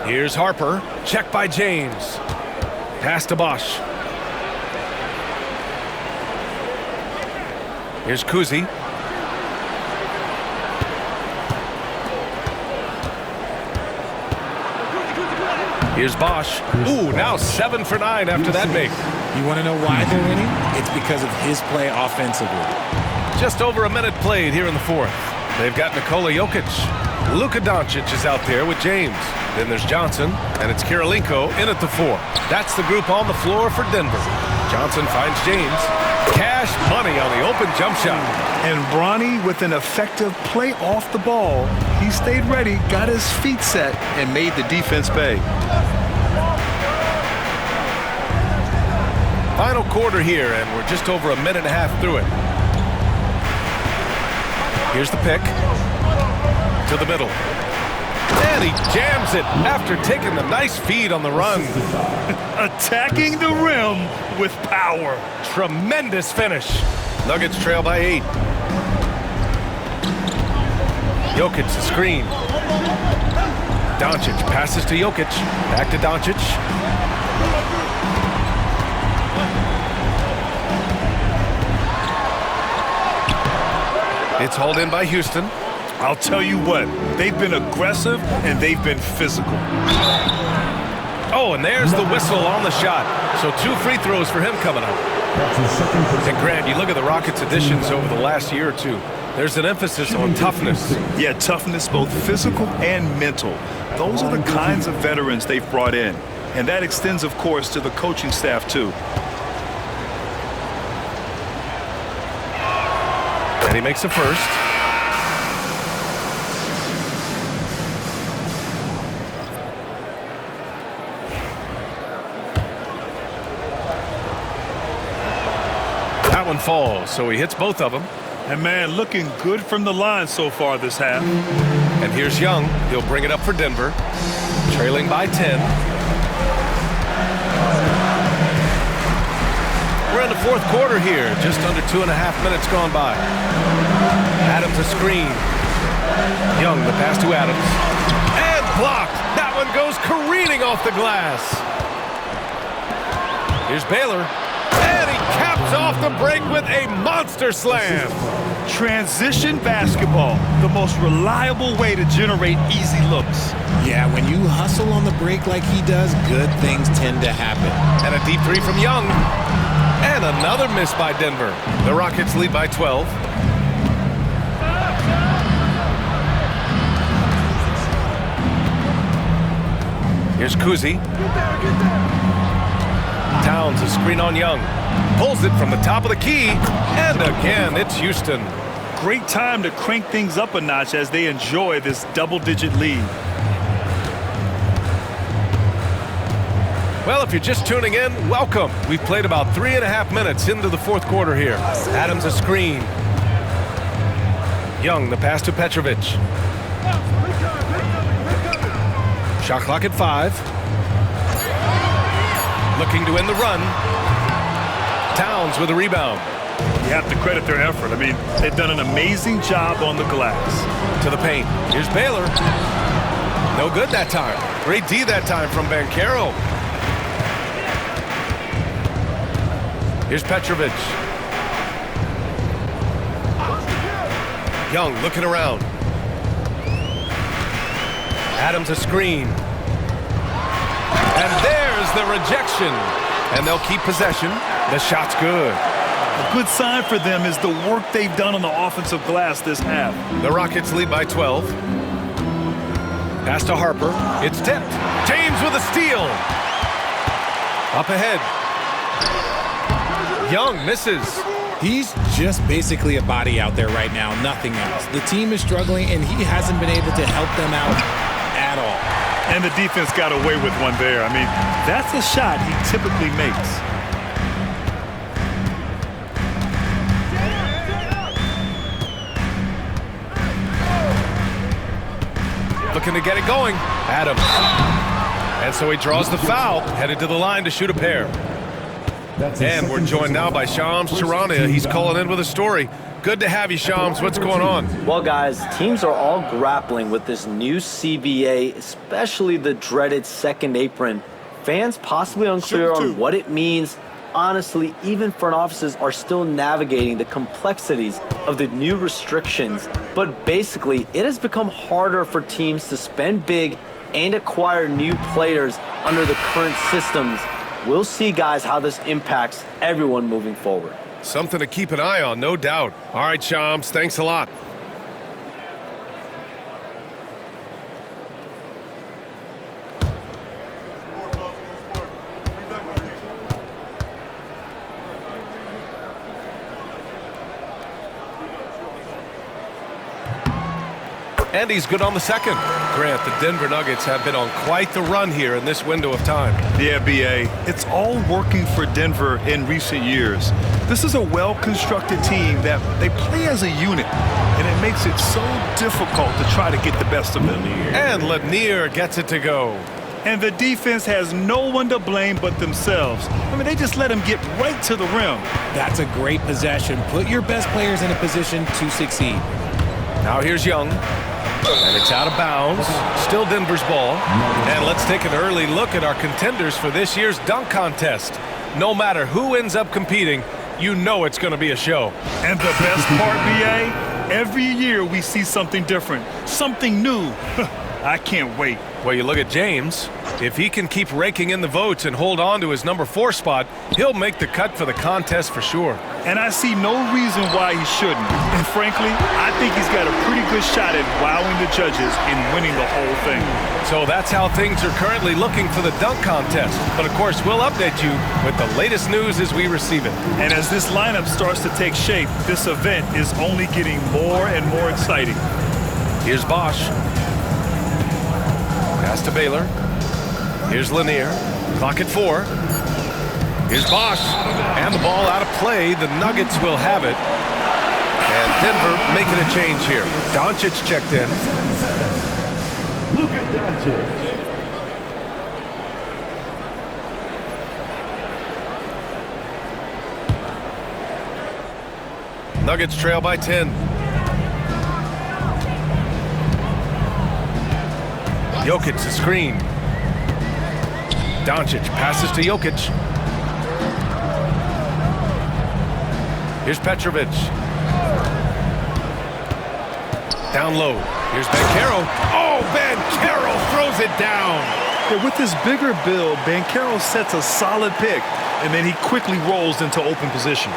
Here's Harper. Check by James. Pass to Bosch. Here's Kuzi. Here's Bosch. Ooh, now 7 for 9 after that make. You want to know why they're winning? It's because of his play offensively. Just over a minute played here in the fourth. They've got Nikola Jokic. Luka Doncic is out there with James. Then there's Johnson, and it's Kirilenko in at the 4. That's the group on the floor for Denver. Johnson finds James. Cash money on the open jump shot. And Bronny with an effective play off the ball. He stayed ready, got his feet set, and made the defense pay. Final quarter here, and we're just over a minute and a half through it. Here's the pick. To the middle. And he jams it after taking the nice feed on the run. Attacking the rim with power. Tremendous finish. Nuggets trail by 8. Jokic the screen. Doncic passes to Jokic. Back to Doncic. It's hauled in by Houston. I'll tell you what, they've been aggressive and they've been physical. Oh, and there's the whistle on the shot. So 2 free throws for him coming up. And Grant, you look at the Rockets' additions over the last year or two. There's an emphasis on toughness. Yeah, toughness, both physical and mental. Those are the kinds of veterans they've brought in. And that extends, of course, to the coaching staff, too. And he makes a first. That one falls, so he hits both of them. And, man, looking good from the line so far this half. And here's Young. He'll bring it up for Denver. Trailing by 10. We're in the fourth quarter here. Just under 2.5 minutes gone by. Adams a screen. Young, the pass to Adams. And blocked. That one goes careening off the glass. Here's Baylor. And he caps off the break with a monster slam. Transition basketball, the most reliable way to generate easy looks. Yeah, when you hustle on the break like he does, good things tend to happen. And a deep 3 from Young. And another miss by Denver. The Rockets lead by 12. Here's Kuzi. Towns a screen on Young. Pulls it from the top of the key. And again, it's Houston. Great time to crank things up a notch as they enjoy this double-digit lead. Well, if you're just tuning in, welcome. We've played about 3.5 minutes into the fourth quarter here. Adams a screen. Young, the pass to Petrovic. Shot clock at 5. Looking to end the run. Towns with a rebound. You have to credit their effort. I mean, they've done an amazing job on the glass. To the paint. Here's Baylor. No good that time. Great D that time from Banchero. Here's Petrovic. Young looking around. Adams a screen. And there's the rejection. And they'll keep possession. The shot's good. A good sign for them is the work they've done on the offensive glass this half. The Rockets lead by 12. Pass to Harper. It's tipped. James with a steal. Up ahead. Young misses. He's just basically a body out there right now, nothing else. The team is struggling, and he hasn't been able to help them out at all. And the defense got away with one there. I mean, that's a shot he typically makes. Looking to get it going. Adams. And so he draws the foul, headed to the line to shoot a pair. And we're joined now by Shams Charania. He's calling in with a story. Good to have you, Shams. What's going on? Well, guys, teams are all grappling with this new CBA, especially the dreaded second apron. Fans possibly unclear on what it means. Honestly, even front offices are still navigating the complexities of the new restrictions. But basically, it has become harder for teams to spend big and acquire new players under the current systems. We'll see, guys, how this impacts everyone moving forward. Something to keep an eye on, no doubt. All right, Shams, thanks a lot. And he's good on the second. Grant, the Denver Nuggets have been on quite the run here in this window of time. Yeah, B.A., it's all working for Denver in recent years. This is a well-constructed team that they play as a unit, and it makes it so difficult to try to get the best of them. And Lanier gets it to go. And the defense has no one to blame but themselves. I mean, they just let him get right to the rim. That's a great possession. Put your best players in a position to succeed. Now here's Young. And it's out of bounds. Still Denver's ball. And let's take an early look at our contenders for this year's dunk contest. No matter who ends up competing, you know it's going to be a show. And the best part, B.A., every year we see something different, something new. I can't wait. Well, you look at James. If he can keep raking in the votes and hold on to his number 4 spot, he'll make the cut for the contest for sure. And I see no reason why he shouldn't. And frankly, I think he's got a pretty good shot at wowing the judges and winning the whole thing. So that's how things are currently looking for the dunk contest. But of course, we'll update you with the latest news as we receive it. And as this lineup starts to take shape, this event is only getting more and more exciting. Here's Bosch. Pass to Baylor. Here's Lanier. Clock at 4. Here's Bosch. And the ball out of play. The Nuggets will have it. And Denver making a change here. Doncic checked in. Luka Doncic. Nuggets trail by 10. Jokic, the screen. Doncic passes to Jokic. Here's Petrovic. Down low. Here's Banchero. Oh, Banchero throws it down. Yeah, with his bigger build, Banchero sets a solid pick, and then he quickly rolls into open position.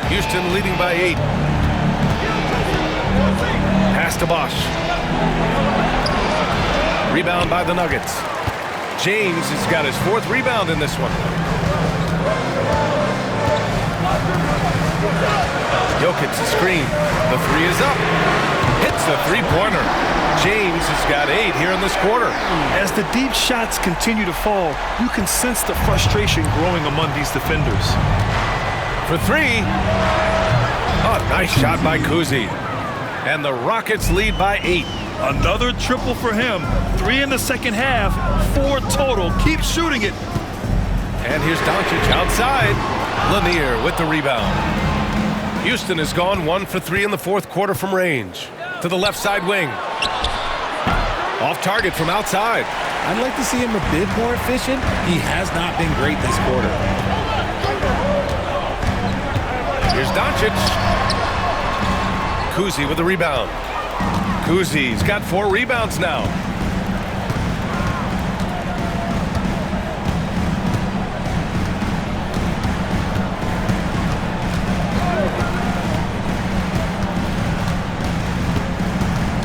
Houston leading by 8. Pass to Bosch. Rebound by the Nuggets. James has got his 4th rebound in this one. Jokic the screen. The 3 is up. Hits the 3-pointer. James has got 8 here in this quarter. As the deep shots continue to fall, you can sense the frustration growing among these defenders. For 3. Oh, nice shot by Kuzi. And the Rockets lead by 8. Another triple for him. 3 in the second half, 4 total. Keep shooting it. And here's Doncic outside. Lanier with the rebound. Houston has gone 1 for 3 in the 4th quarter from range. To the left side wing. Off target from outside. I'd like to see him a bit more efficient. He has not been great this quarter. Here's Doncic. Kuzi with the rebound. Kuzi's got 4 rebounds now.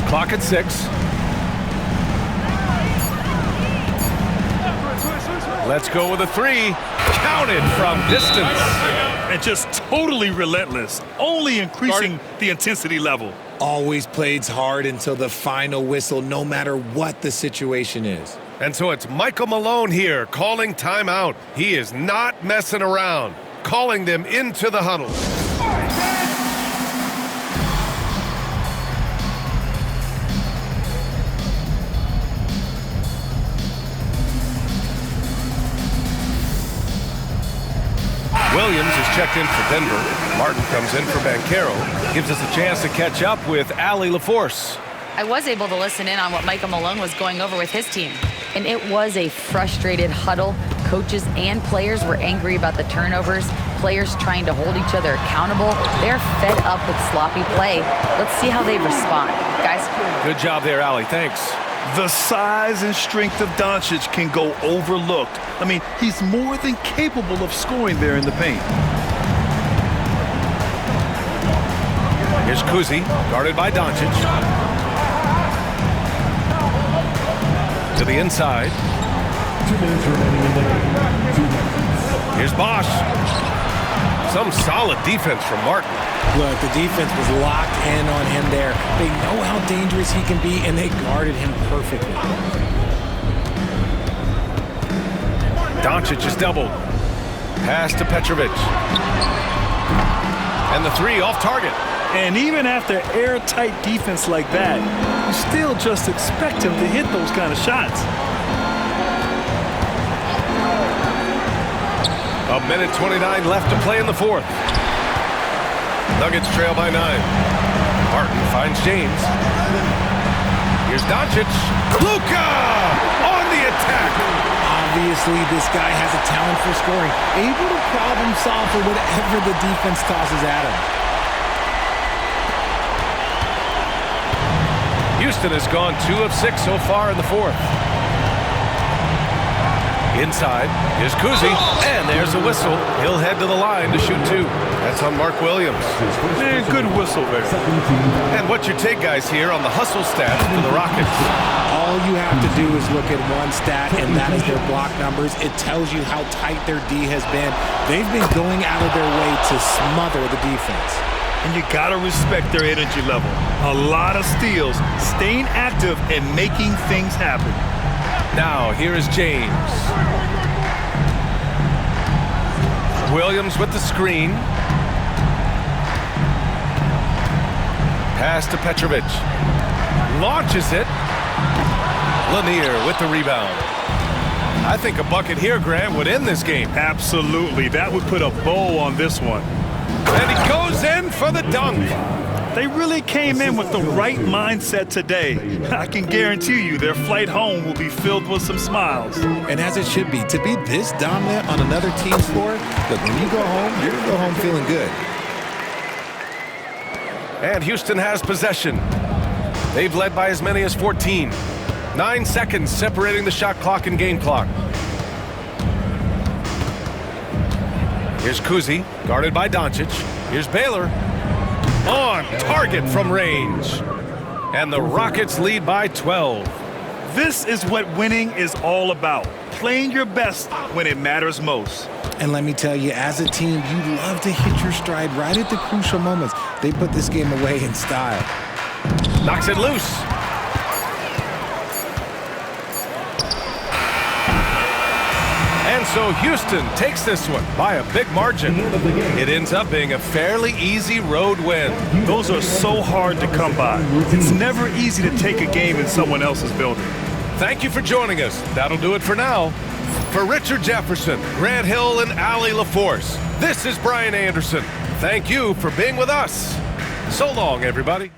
Clock at 6. Let's go with a 3. Counted from distance. And just totally relentless, only increasing the intensity level. Always plays hard until the final whistle, no matter what the situation is. And so it's Michael Malone here calling timeout. He is not messing around, calling them into the huddle. Williams is checked in for Denver. Martin comes in for Banchero. Gives us a chance to catch up with Allie LaForce. I was able to listen in on what Michael Malone was going over with his team. And it was a frustrated huddle. Coaches and players were angry about the turnovers. Players trying to hold each other accountable. They're fed up with sloppy play. Let's see how they respond. Guys. Good job there, Allie. Thanks. The size and strength of Doncic can go overlooked. I mean, he's more than capable of scoring there in the paint. Here's Kuzi, guarded by Doncic. To the inside. 2 minutes remaining in the game. Here's Bosch. Some solid defense from Martin. Look, the defense was locked in on him there. They know how dangerous he can be, and they guarded him perfectly. Doncic is doubled. Pass to Petrovic. And the three off target. And even after airtight defense like that, you still just expect him to hit those kind of shots. A minute 29 left to play in the fourth. Nuggets trail by 9. Martin finds James. Here's Doncic. Luka on the attack. Obviously, this guy has a talent for scoring, able to problem solve for whatever the defense tosses at him. Houston has gone 2 of 6 so far in the fourth. Inside is Kuzi, and there's a whistle. He'll head to the line to shoot 2. That's on Mark Williams. Man, good whistle there. And what's your take, guys, here on the hustle stats for the Rockets? All you have to do is look at one stat, and that is their block numbers. It tells you how tight their D has been. They've been going out of their way to smother the defense. And you gotta respect their energy level. A lot of steals, staying active and making things happen. Now, here is James. Williams with the screen. Pass to Petrovic. Launches it. Lanier with the rebound. I think a bucket here, Grant, would end this game. Absolutely. That would put a bow on this one. And he goes in for the dunk. They really came in with the right mindset today. I can guarantee you their flight home will be filled with some smiles. And as it should be, to be this dominant on another team's floor, look, when you go home, you're going to go home feeling good. And Houston has possession. They've led by as many as 14. 9 seconds separating the shot clock and game clock. Here's Kuzi, guarded by Doncic. Here's Baylor. On target from range. And the Rockets lead by 12. This is what winning is all about. Playing your best when it matters most. And let me tell you, as a team, you love to hit your stride right at the crucial moments. They put this game away in style. Knocks it loose. And so Houston takes this one by a big margin. It ends up being a fairly easy road win. Those are so hard to come by. It's never easy to take a game in someone else's building. Thank you for joining us. That'll do it for now. For Richard Jefferson, Grant Hill, and Allie LaForce, this is Brian Anderson. Thank you for being with us. So long, everybody.